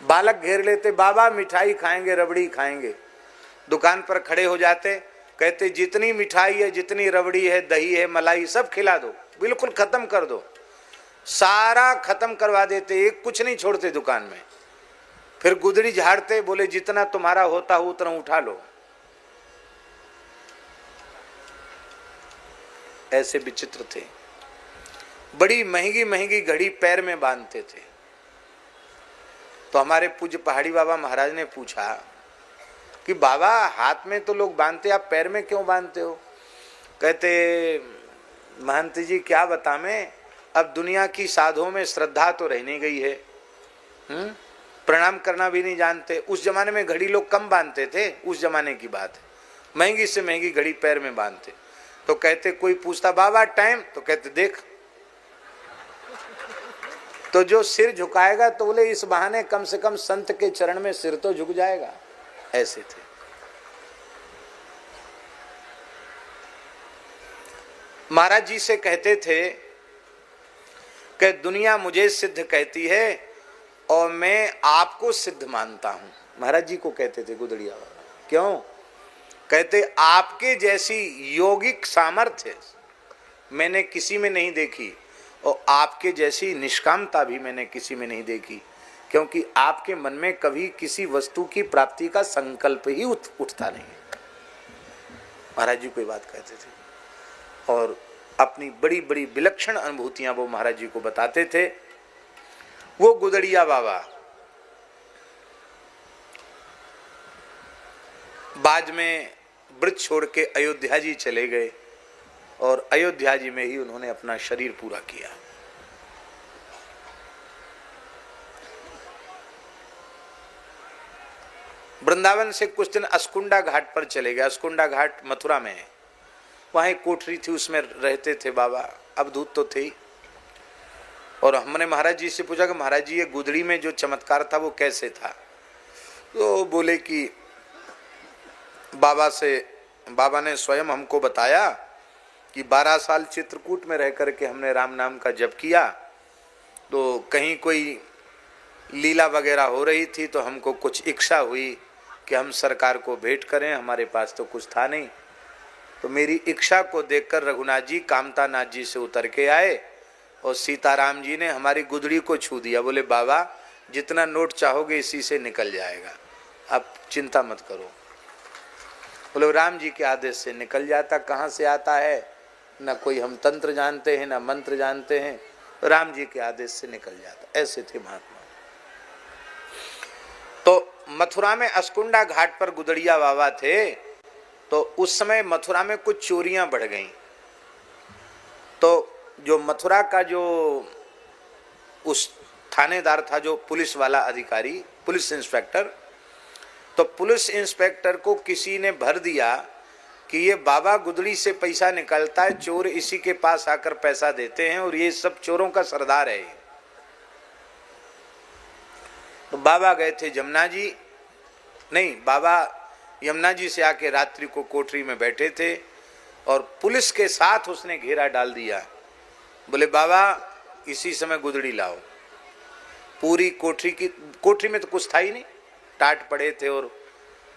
बालक घेर लेते, बाबा मिठाई खाएंगे, रबड़ी खाएंगे। दुकान पर खड़े हो जाते, कहते जितनी मिठाई है, जितनी रबड़ी है, दही है, मलाई सब खिला दो, बिल्कुल खत्म कर दो। सारा खत्म करवा देते, एक कुछ नहीं छोड़ते दुकान में। फिर गुदड़ी झाड़ते, बोले जितना तुम्हारा होता हो उतना उठा लो। ऐसे विचित्र थे। बड़ी महंगी महंगी घड़ी पैर में बांधते थे। तो हमारे पूज्य पहाड़ी बाबा महाराज ने पूछा कि बाबा हाथ में तो लोग बांधते, आप पैर में क्यों बांधते हो? कहते महंत जी क्या बता मैं, अब दुनिया की साधुओं में श्रद्धा तो रह नहीं गई है, प्रणाम करना भी नहीं जानते। उस जमाने में घड़ी लोग कम बांधते थे, उस जमाने की बात है, महंगी से महंगी घड़ी पैर में बांधते। तो कहते कोई पूछता बाबा टाइम, तो कहते देख। तो जो सिर झुकाएगा तो बोले इस बहाने कम से कम संत के चरण में सिर तो झुक जाएगा। ऐसे थे। महाराज जी से कहते थे कि दुनिया मुझे सिद्ध कहती है और मैं आपको सिद्ध मानता हूं। महाराज जी को कहते थे गुदड़िया बाबा। क्यों? कहते आपके जैसी योगिक सामर्थ्य मैंने किसी में नहीं देखी और आपके जैसी निष्कामता भी मैंने किसी में नहीं देखी, क्योंकि आपके मन में कभी किसी वस्तु की प्राप्ति का संकल्प ही उठता नहीं। महाराज जी कोई बात कहते थे और अपनी बड़ी बड़ी विलक्षण अनुभूतियां वो महाराज जी को बताते थे। वो गुदड़िया बाबा बाद में ब्रज छोड़ के अयोध्या जी चले गए और अयोध्या जी में ही उन्होंने अपना शरीर पूरा किया। वृंदावन से कुछ दिन अस्कुंडा घाट पर चले गए। अस्कुंडा घाट मथुरा में है, वहां एक कोठरी थी, उसमें रहते थे बाबा। अवधूत तो थे ही। और हमने महाराज जी से पूछा कि महाराज जी ये गुदड़ी में जो चमत्कार था वो कैसे था? तो बोले कि बाबा ने स्वयं हमको बताया कि 12 साल चित्रकूट में रह करके हमने राम नाम का जप किया, तो कहीं कोई लीला वगैरह हो रही थी तो हमको कुछ इच्छा हुई कि हम सरकार को भेंट करें, हमारे पास तो कुछ था नहीं। तो मेरी इच्छा को देखकर रघुनाथ जी कामता नाथ जी से उतर के आए और सीताराम जी ने हमारी गुदड़ी को छू दिया। बोले बाबा जितना नोट चाहोगे इसी से निकल जाएगा, आप चिंता मत करो। बोले राम जी के आदेश से निकल जाता, कहाँ से आता है? न कोई हम तंत्र जानते हैं, न मंत्र जानते हैं, राम जी के आदेश से निकल जाता। ऐसे थे महात्मा। तो मथुरा में अस्कुंडा घाट पर गुदड़िया बाबा थे। तो उस समय मथुरा में कुछ चोरियां बढ़ गईं। तो जो मथुरा का जो उस थानेदार था, जो पुलिस वाला अधिकारी, पुलिस इंस्पेक्टर, तो पुलिस इंस्पेक्टर को किसी ने भर दिया कि ये बाबा गुदड़ी से पैसा निकलता है, चोर इसी के पास आकर पैसा देते हैं और ये सब चोरों का सरदार है। तो बाबा गए थे जमुना जी, नहीं बाबा यमुना जी से आके रात्रि को कोठरी में बैठे थे और पुलिस के साथ उसने घेरा डाल दिया। बोले बाबा इसी समय गुदड़ी लाओ। पूरी कोठरी में तो कुछ था ही नहीं, टाट पड़े थे और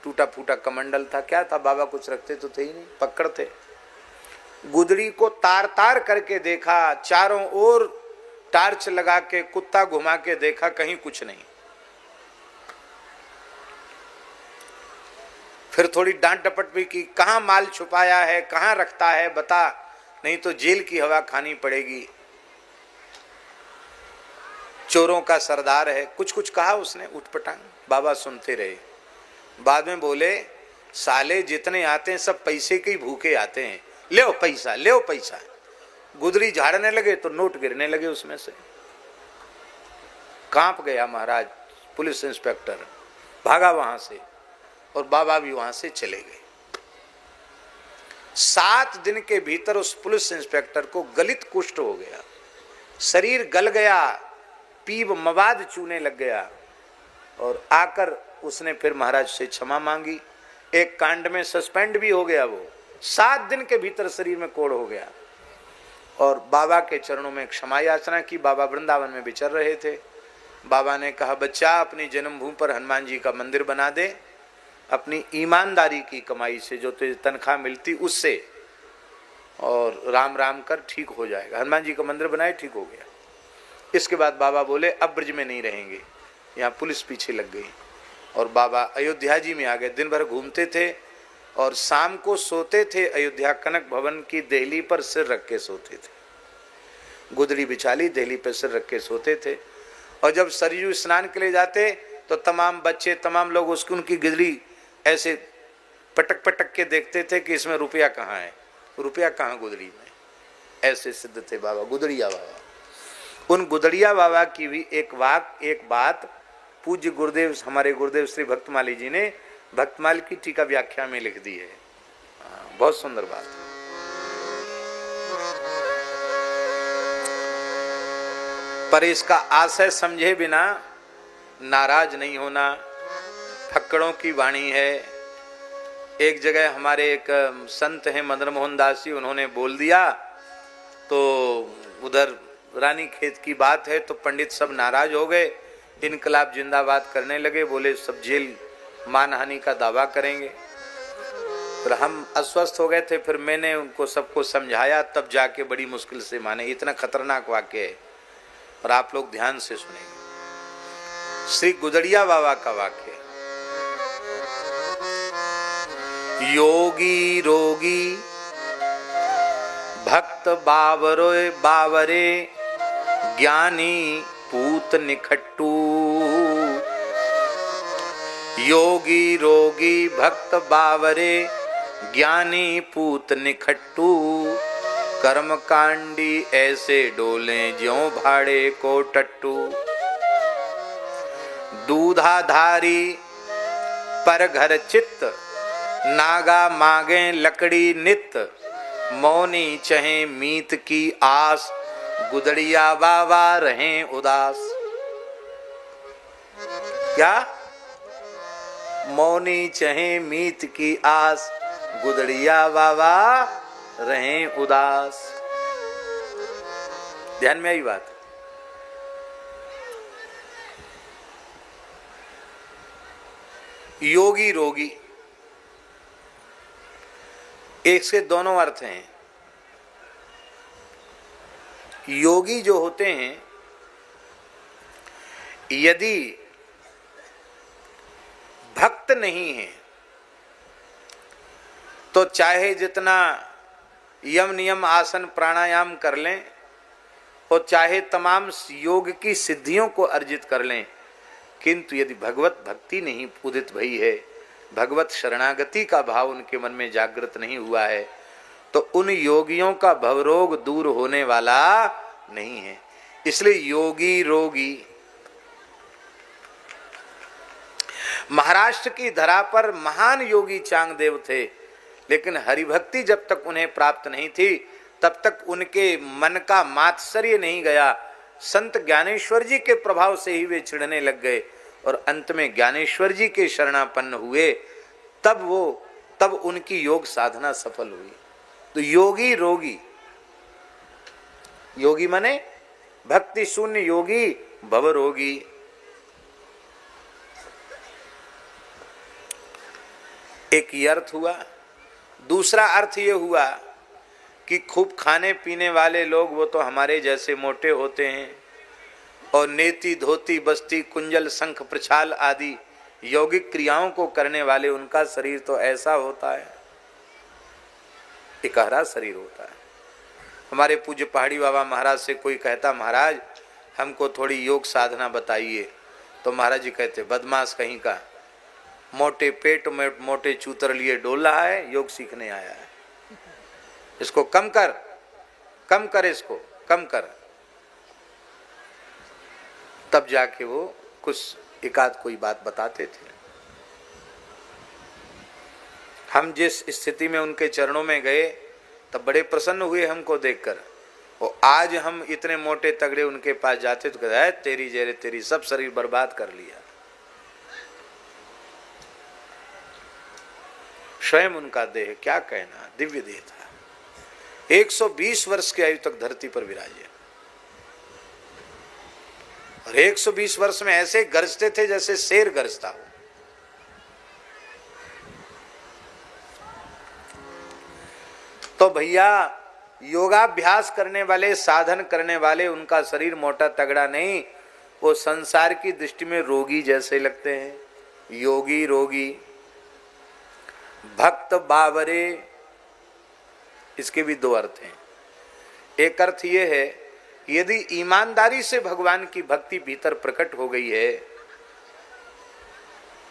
टूटा फूटा कमंडल था। क्या था? बाबा कुछ रखते तो थे ही नहीं, पकड़ थे। गुदड़ी को तार तार करके देखा, चारों ओर टार्च लगा के कुत्ता घुमा के देखा, कहीं कुछ नहीं। फिर थोड़ी डांट डपट भी की, कहाँ माल छुपाया है, कहाँ रखता है बता, नहीं तो जेल की हवा खानी पड़ेगी, चोरों का सरदार है। कुछ कुछ कहा उसने उठपटांग। बाबा सुनते रहे। बाद में बोले साले जितने आते हैं सब पैसे के ही भूखे आते हैं, ले पैसा, ले पैसा। गुदड़ी झाड़ने लगे तो नोट गिरने लगे उसमें से। कांप गया महाराज। पुलिस इंस्पेक्टर भागा वहां से और बाबा भी वहां से चले गए। 7 दिन के भीतर उस पुलिस इंस्पेक्टर को गलित कुष्ठ हो गया, शरीर गल गया, पीप मवाद चूने लग गया और आकर उसने फिर महाराज से क्षमा मांगी। एक कांड में सस्पेंड भी हो गया। वो 7 दिन के भीतर शरीर में कोढ़ हो गया और बाबा के चरणों में क्षमा याचना की। बाबा वृंदावन में विचर रहे थे। बाबा ने कहा बच्चा अपनी जन्मभूमि पर हनुमान जी का मंदिर बना दे, अपनी ईमानदारी की कमाई से जो तुझे तनख्वाह मिलती उससे, और राम राम कर ठीक हो जाएगा। हनुमान जी का मंदिर बनाए, ठीक हो गया। इसके बाद बाबा बोले अब ब्रज में नहीं रहेंगे, यहाँ पुलिस पीछे लग गई और बाबा अयोध्या जी में आ गए। दिन भर घूमते थे और शाम को सोते थे अयोध्या कनक भवन की देहली पर सिर रख के सोते थे, गुदड़ी बिछाली देहली पर सिर रख के सोते थे। और जब सरयू स्नान के लिए जाते तो तमाम बच्चे तमाम लोग उसकी उनकी गुदड़ी ऐसे पटक पटक के देखते थे कि इसमें रुपया कहाँ है, रुपया कहाँ गुदड़ी में। ऐसे सिद्ध थे बाबा गुदड़िया बाबा। उन गुदड़िया बाबा की भी एक बात पूज्य गुरुदेव हमारे गुरुदेव श्री भक्तमाली जी ने भक्तमाल की टीका व्याख्या में लिख दी है। बहुत सुंदर बात। पर इसका आशय समझे बिना नाराज नहीं होना। फक्कड़ों की वाणी है। एक जगह हमारे एक संत हैं मदन मोहन दास जी, उन्होंने बोल दिया तो उधर रानी खेत की बात है तो पंडित सब नाराज हो गए, इनकलाब जिंदाबाद करने लगे, बोले सब जेल मानहानि का दावा करेंगे। फिर हम अस्वस्थ हो गए थे, फिर मैंने उनको सबको समझाया, तब जाके बड़ी मुश्किल से माने। इतना खतरनाक वाक्य है और आप लोग ध्यान से सुनेंगे। श्री गुदड़िया बाबा का वाक्य, योगी रोगी भक्त बावरे ज्ञानी पूत निखट्टू। योगी रोगी भक्त बावरे ज्ञानी पूत निखट्टू। कर्म कांडी ऐसे डोले ज्यों भाड़े को टट्टू। दूधाधारी पर घर चित्त नागा मांगे लकड़ी नित। मौनी चहे मीत की आस गुदड़िया बाबा रहें उदास। क्या? मौनी चहे मीत की आस गुदड़िया बाबा रहें उदास। ध्यान में आई बात। योगी रोगी, एक से दोनों अर्थ हैं। योगी जो होते हैं, यदि भक्त नहीं है तो चाहे जितना यम नियम आसन प्राणायाम कर लें और चाहे तमाम योग की सिद्धियों को अर्जित कर लें, किंतु यदि भगवत भक्ति नहीं उदित भई है, भगवत शरणागति का भाव उनके मन में जागृत नहीं हुआ है, तो उन योगियों का भवरोग दूर होने वाला नहीं है। इसलिए योगी रोगी। महाराष्ट्र की धरा पर महान योगी चांगदेव थे, लेकिन हरिभक्ति जब तक उन्हें प्राप्त नहीं थी तब तक उनके मन का मात्सर्य नहीं गया। संत ज्ञानेश्वर जी के प्रभाव से ही वे चिढ़ने लग गए और अंत में ज्ञानेश्वर जी के शरणापन्न हुए, तब उनकी योग साधना सफल हुई। तो योगी रोगी, योगी माने भक्ति शून्य, योगी भवरोगी। एक ये अर्थ हुआ। दूसरा अर्थ ये हुआ कि खूब खाने पीने वाले लोग वो तो हमारे जैसे मोटे होते हैं, और नेति धोती बस्ती कुंजल शंख प्रछाल आदि यौगिक क्रियाओं को करने वाले उनका शरीर तो ऐसा होता है, इकहरा शरीर होता है। हमारे पूज्य पहाड़ी बाबा महाराज से कोई कहता महाराज हमको थोड़ी योग साधना बताइए, तो महाराज जी कहते बदमाश कहीं का, मोटे पेट में मोटे चूतर लिए डोल रहा है, योग सीखने आया है, इसको कम कर, इसको कम कर। तब जाके वो कुछ एकाध कोई बात बताते थे। हम जिस स्थिति में उनके चरणों में गए तब बड़े प्रसन्न हुए हमको देखकर, और आज हम इतने मोटे तगड़े उनके पास जाते तो कहते हैं तेरी जेरे तेरी, सब शरीर बर्बाद कर लिया। स्वयं उनका देह क्या कहना, दिव्य देह था। 120 वर्ष की आयु तक धरती पर विराजे। और 120 वर्ष में ऐसे गरजते थे जैसे शेर गरजता हो। तो भैया योगाभ्यास करने वाले, साधन करने वाले, उनका शरीर मोटा तगड़ा नहीं, वो संसार की दृष्टि में रोगी जैसे लगते हैं। योगी रोगी, भक्त बावरे, इसके भी दो अर्थ हैं। एक अर्थ ये है, यदि ईमानदारी से भगवान की भक्ति भीतर प्रकट हो गई है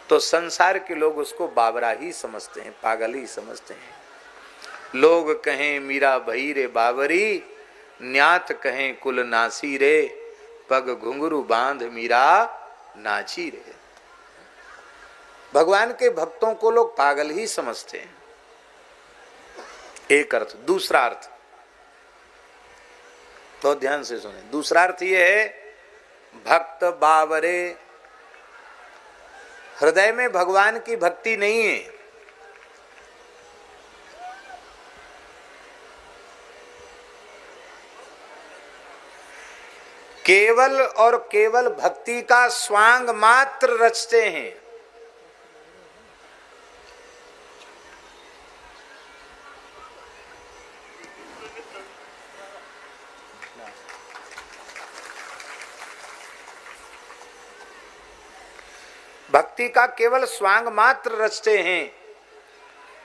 तो संसार के लोग उसको बावरा ही समझते हैं, पागल ही समझते हैं। लोग कहें मीरा भई रे बावरी, न्यात कहें कुल नासी रे, पग घुंघरू बांध मीरा नाची रे। भगवान के भक्तों को लोग पागल ही समझते हैं। एक अर्थ। दूसरा अर्थ तो ध्यान से सुने। दूसरा अर्थ यह है, भक्त बावरे, हृदय में भगवान की भक्ति नहीं है। केवल और केवल भक्ति का स्वांग मात्र रचते हैं। भक्ति का केवल स्वांग मात्र रचते हैं।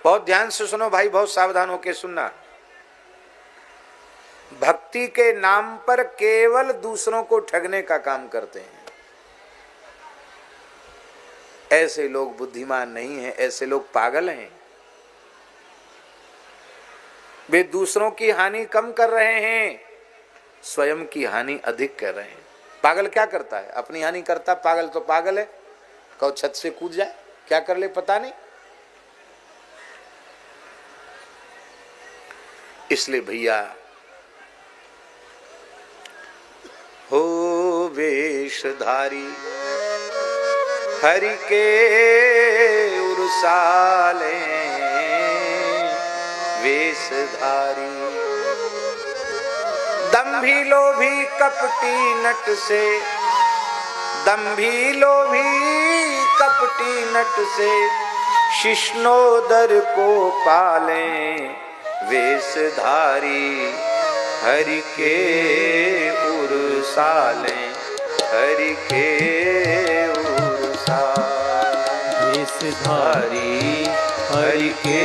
बहुत ध्यान से सुनो भाई, बहुत सावधान होकर सुनना। भक्ति के नाम पर केवल दूसरों को ठगने का काम करते हैं। ऐसे लोग बुद्धिमान नहीं हैं, ऐसे लोग पागल हैं। वे दूसरों की हानि कम कर रहे हैं, स्वयं की हानि अधिक कर रहे हैं। पागल क्या करता है? अपनी हानि करता। पागल तो पागल है, कहो छत से कूद जाए, क्या कर ले पता नहीं। इसलिए भैया हो वेशधारी हरि के उरसाले, वेशधारी दंभी लोभी कपटी नट से, दंभी लोभी कपटी नट से, शिष्णोदर को पाले, वेशधारी हरि के उरसाले, हरि के उरसाले, वेशधारी हरि के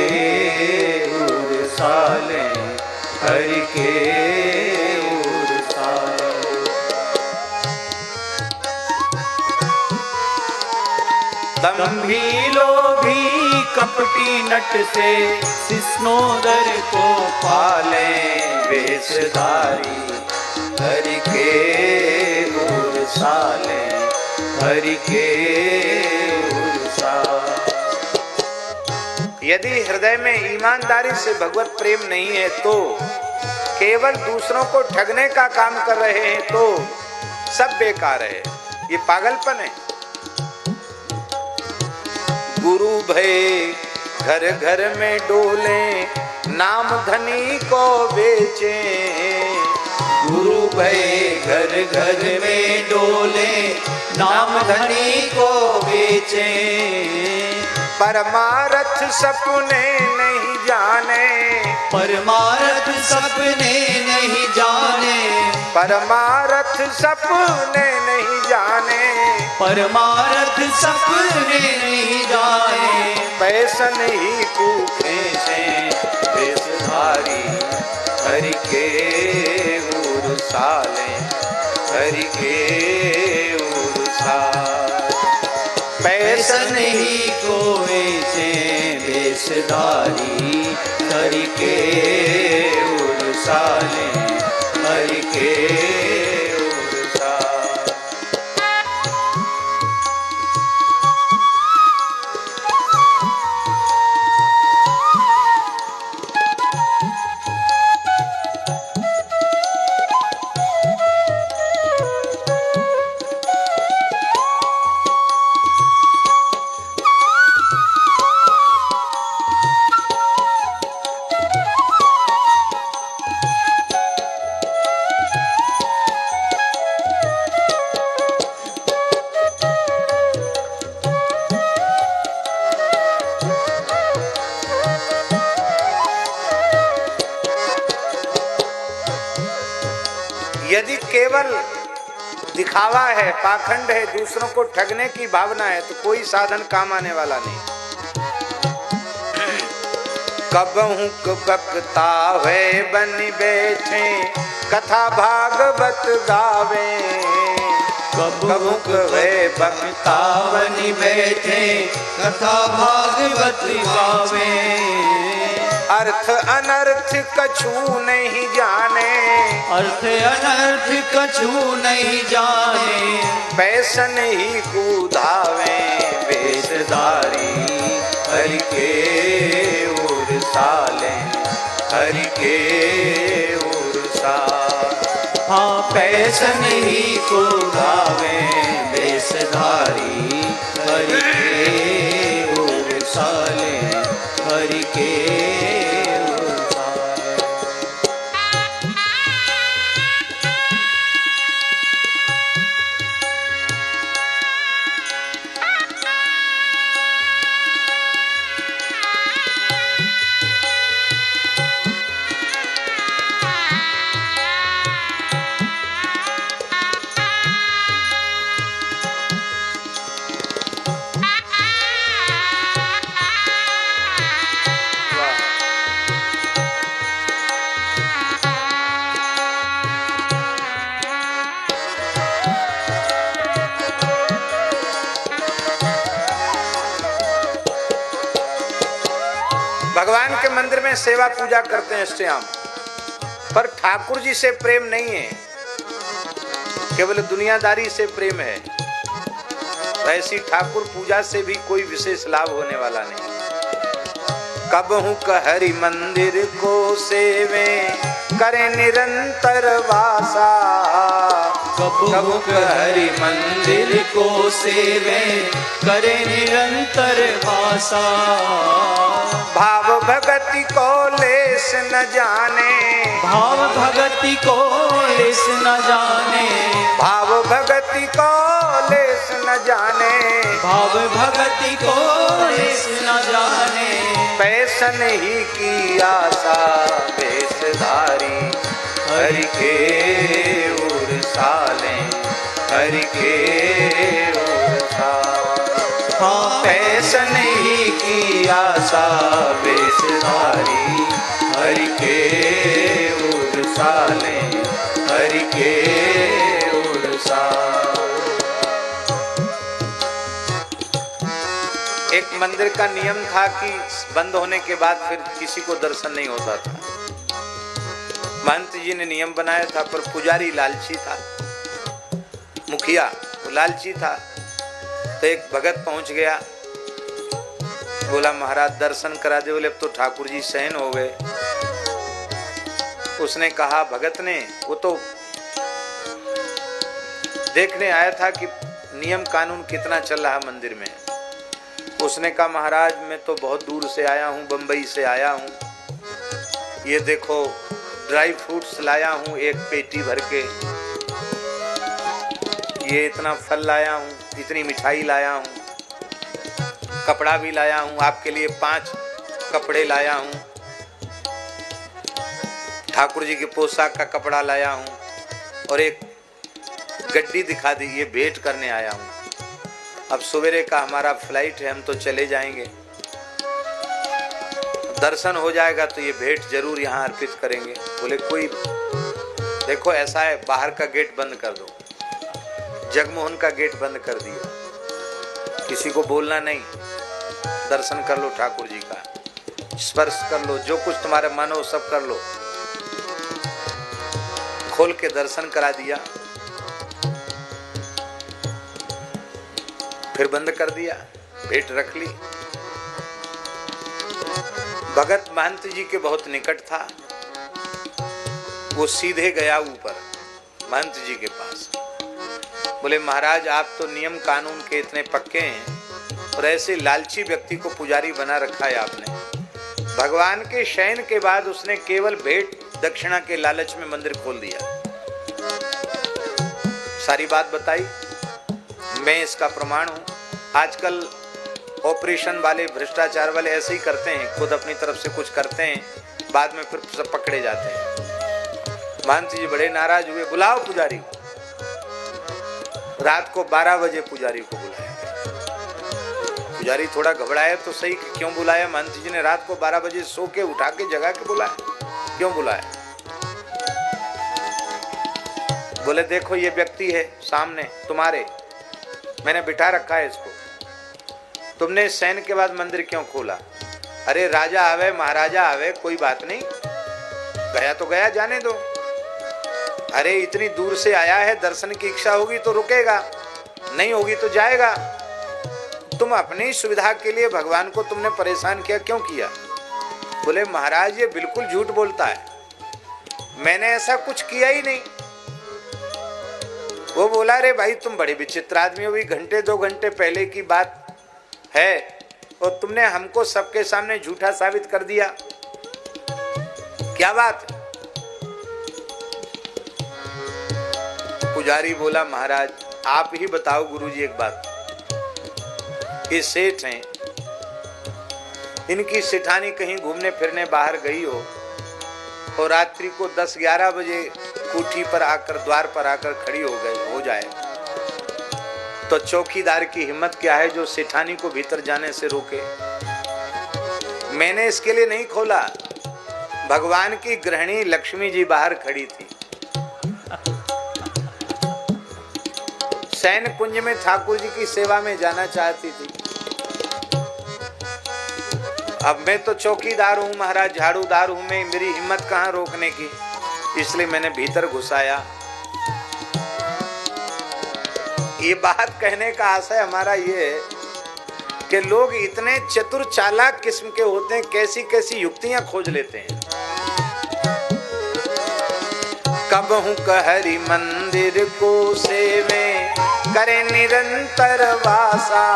उरसाले, हरि के उरसाले। दंभी लोभी कपटी नट से, शिष्णोदर को पाले, वेशधारी हरि के उरसाले, हरि के उरसाले। यदि हृदय में ईमानदारी से भगवत प्रेम नहीं है तो, केवल दूसरों को ठगने का काम कर रहे हैं तो सब बेकार है, ये पागलपन है। गुरु भय घर घर में डोले, नाम धनी को बेचे, गुरु भय घर घर में डोले, नाम धनी को बेचे, परमारथ सपने नहीं जाने, परमारथ सपने नहीं जाने, परमारथ सपने नहीं जाने, परमारथ सपने नहीं जाने, पैसन ही कूखे से, वेशधारी हरि के उरसाले, हरि के उरसाले, पैसन ही कोए से, वेशधारी हरि के उरसाले, हरि के उरसाले। दिखावा है, पाखंड है, दूसरों को ठगने की भावना है, तो कोई साधन काम आने वाला नहीं। कबहू बकता हुए बन बैठे कथा भागवत गावे, कबहुक वे बक्ता बनि बैठे कथा भागवत गावे। अर्थ अनर्थ कछु नहीं जाने, अर्थ अनर्थ कछु नहीं जाने, पैसन ही कूदावे वेशधारी हरि के ओर साले, हरि के ओर साले। हाँ पैसन ही को गावे वेशधारी हरि के ओर साले, हरि के ओर साले। भगवान के मंदिर में सेवा पूजा करते हैं श्याम, पर ठाकुर जी से प्रेम नहीं है, केवल दुनियादारी से प्रेम है। ऐसी ठाकुर पूजा से भी कोई विशेष लाभ होने वाला नहीं। कबहू हरि मंदिर को सेवे करे निरंतर वासा, कबहुक हरि मंदिर को सेवे करे निरंतर वासा। भाव भगति को लेस न जाने, भाव भगति को लेस न जाने, भाव भगति को लेस न जाने, भाव भगति को लेस न जाने, पैसन ही की आशा वेशधारी हरि के ओर साले, हरि के ओर साले। हाँ पैसन ही की आशा वेशधारी हरि के ओर साले, हरि के ओर साले। एक मंदिर का नियम था कि बंद होने के बाद फिर किसी को दर्शन नहीं होता था। महंत जी ने नियम बनाया था, पर पुजारी लालची था, मुखिया वो लालची था। तो एक भगत पहुंच गया, बोला महाराज दर्शन करा दे। बोले अब तो ठाकुर जी शयन हो गए। उसने कहा, भगत ने, वो तो देखने आया था कि नियम कानून कितना चल रहा मंदिर में। उसने कहा महाराज मैं तो बहुत दूर से आया हूँ, बंबई से आया हूँ, ये देखो ड्राई फ्रूट्स लाया हूँ एक पेटी भर के, ये इतना फल लाया हूँ, इतनी मिठाई लाया हूँ, कपड़ा भी लाया हूँ, आपके लिए 5 कपड़े लाया हूँ, ठाकुर जी के पोशाक का कपड़ा लाया हूँ, और एक गड्डी दिखा दी, ये भेंट करने आया हूँ। अब सवेरे का हमारा फ्लाइट है, हम तो चले जाएंगे, दर्शन हो जाएगा तो ये भेंट जरूर यहाँ अर्पित करेंगे। बोले कोई, देखो ऐसा है, बाहर का गेट बंद कर दो। जगमोहन का गेट बंद कर दिया, किसी को बोलना नहीं, दर्शन कर लो ठाकुर जी का, स्पर्श कर लो, जो कुछ तुम्हारे मन हो सब कर लो। खोल के दर्शन करा दिया, फिर बंद कर दिया, भेंट रख ली। भगत महंत जी के बहुत निकट था, वो सीधे गया ऊपर महंत जी के पास। बोले महाराज आप तो नियम कानून के इतने पक्के हैं, और ऐसे लालची व्यक्ति को पुजारी बना रखा है आपने। भगवान के शयन के बाद उसने केवल भेंट दक्षिणा के लालच में मंदिर खोल दिया। सारी बात बताई, मैं इसका प्रमाण हूं। आजकल ऑपरेशन वाले, भ्रष्टाचार वाले ऐसे ही करते हैं, खुद अपनी तरफ से कुछ करते हैं, बाद में फिर सब पकड़े जाते हैं। महंत जी बड़े नाराज हुए, बुलाओ पुजारी। रात को 12 बजे पुजारी को बुलाया। पुजारी थोड़ा घबराया तो सही कि क्यों बुलाया? महंत जी ने रात को 12 बजे सो के उठा के जगा के बुलाया। क्यों बुलाया? बोले देखो ये व्यक्ति है सामने तुम्हारे, मैंने बिठा रखा है इसको। तुमने सैन के बाद मंदिर क्यों खोला? अरे राजा आवे महाराजा आवे कोई बात नहीं, गया तो गया, जाने दो। अरे इतनी दूर से आया है, दर्शन की इच्छा होगी तो रुकेगा, नहीं होगी तो जाएगा। तुम अपनी सुविधा के लिए भगवान को तुमने परेशान किया, क्यों किया? बोले महाराज ये बिल्कुल झूठ बोलता है, मैंने ऐसा कुछ किया ही नहीं। वो बोला अरे भाई तुम बड़े विचित्र आदमी हो, भी घंटे 2 घंटे पहले की बात है और तुमने हमको सबके सामने झूठा साबित कर दिया, क्या बात? पुजारी बोला महाराज आप ही बताओ गुरुजी एक बात, ये सेठ हैं, इनकी सेठानी कहीं घूमने फिरने बाहर गई हो और रात्रि को 10-11 बजे कोठी पर आकर द्वार पर आकर खड़ी हो जाए तो चौकीदार की हिम्मत क्या है जो सेठानी को भीतर जाने से रोके? मैंने इसके लिए नहीं खोला, भगवान की गृहिणी लक्ष्मी जी बाहर खड़ी थी। सैन कुंज में ठाकुर जी की सेवा में जाना चाहती थी। अब मैं तो चौकीदार हूं महाराज, झाड़ूदार हूं मैं, मेरी हिम्मत कहां रोकने की, इसलिए मैंने भीतर घुसाया। ये बात कहने का आशय हमारा ये है कि लोग इतने चतुर चालाक किस्म के होते हैं, कैसी कैसी युक्तियां खोज लेते हैं। कबहू कहरी मंदिर को सेवे करे निरंतर वासा,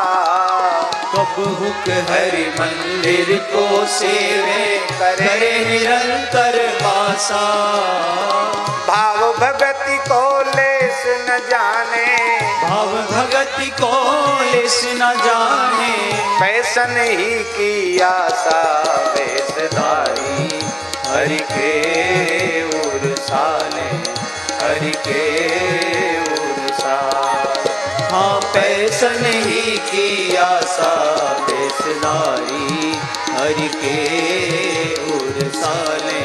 कबहू कहरी मंदिर को सेवे करे निरंतर वासा। भाव भगति को लेस न जाने, भाव भगति को लेस न जाने, पैसन ही की आशा वेशधारी हरि के उरसाले, हरि के उरसाले। हाँ पैसन ही की आशा वेशधारी हरि के उरसाले,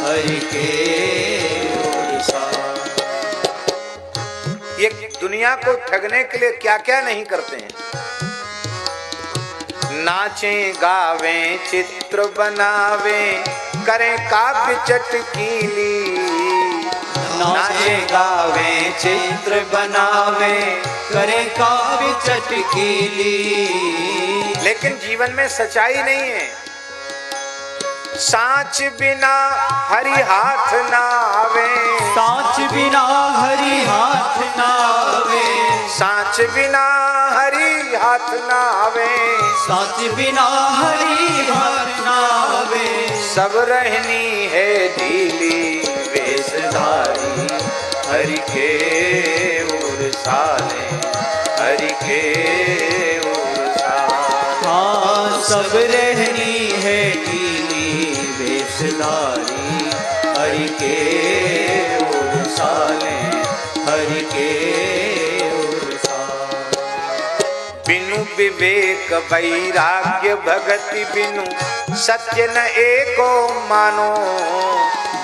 हरि के उरसाले। ये दुनिया को ठगने के लिए क्या क्या नहीं करते हैं। नाचे गावे चित्र बनावे करें काव्य चटकीली, नाचे गावे चित्र बनावे करें काव्य चटकीली। लेकिन जीवन में सच्चाई नहीं है। सांच बिना हरि हाथ ना आवे, सांच बिना हरि हाथ ना आवे, सांच बिना हरि हाथ ना आवे, सांच बिना हरि हाथ ना आवे। सब रहनी है ढीली वेशधारी हरि के उरसाले, हरि के उरसाले। हाँ सब रहनी है ढीली वेशधारी हरि के उरसाले, हरि के उरसाले। बिनु विवेक वैराग्य भगति बिनु सत्य न एको मानो,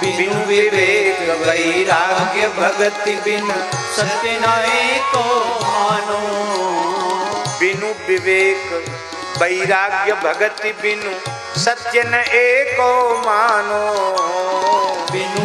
बिनु विवेक वैराग्य भगति बिनु सत्य न एको मानो। बिनु विवेक वैराग्य भगति बिनु सत्य न एको मानो। बिनु